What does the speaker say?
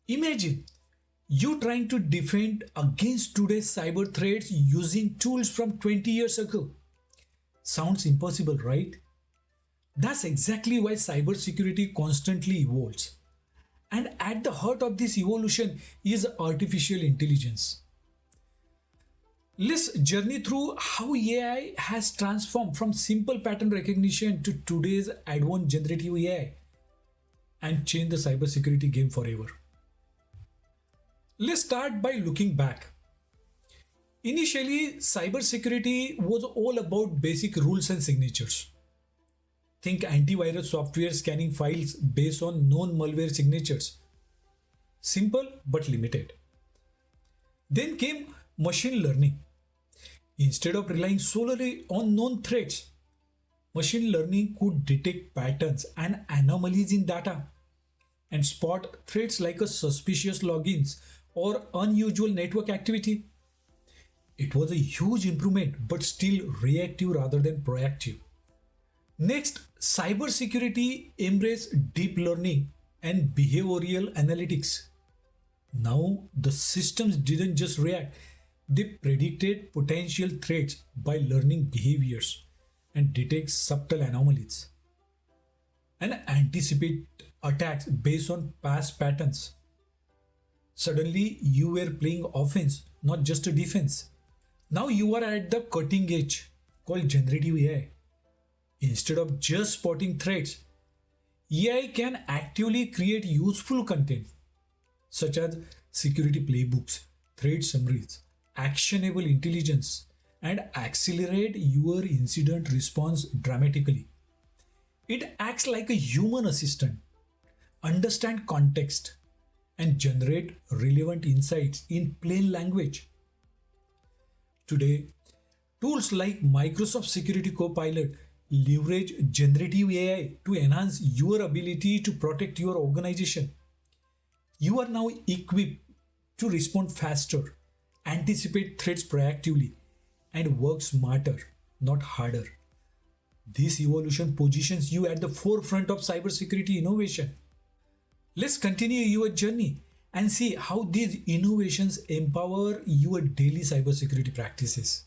Imagine you trying to defend against today's cyber threats using tools from 20 years ago. Sounds impossible, right? That's exactly why cybersecurity constantly evolves. And at the heart of this evolution is artificial intelligence. Let's journey through how AI has transformed from simple pattern recognition to today's advanced generative AI and changed the cybersecurity game forever. Let's start by looking back. Initially, cybersecurity was all about basic rules and signatures. Think antivirus software scanning files based on known malware signatures. Simple but limited. Then came machine learning. Instead of relying solely on known threats, machine learning could detect patterns and anomalies in data and spot threats like a suspicious logins or unusual network activity. It was a huge improvement but still reactive rather than proactive. Next, cybersecurity embraced deep learning and behavioral analytics. Now, the systems didn't just react, they predicted potential threats by learning behaviors and detect subtle anomalies and anticipate attacks based on past patterns. Suddenly, you were playing offense, not just a defense. Now you are at the cutting edge called generative AI. Instead of just spotting threats, AI can actively create useful content such as security playbooks, threat summaries, actionable intelligence, and accelerate your incident response dramatically. It acts like a human assistant, understand context, and generate relevant insights in plain language. Today, tools like Microsoft Security Copilot leverage generative AI to enhance your ability to protect your organization. You are now equipped to respond faster, anticipate threats proactively, and work smarter, not harder. This evolution positions you at the forefront of cybersecurity innovation. Let's continue your journey and see how these innovations empower your daily cybersecurity practices.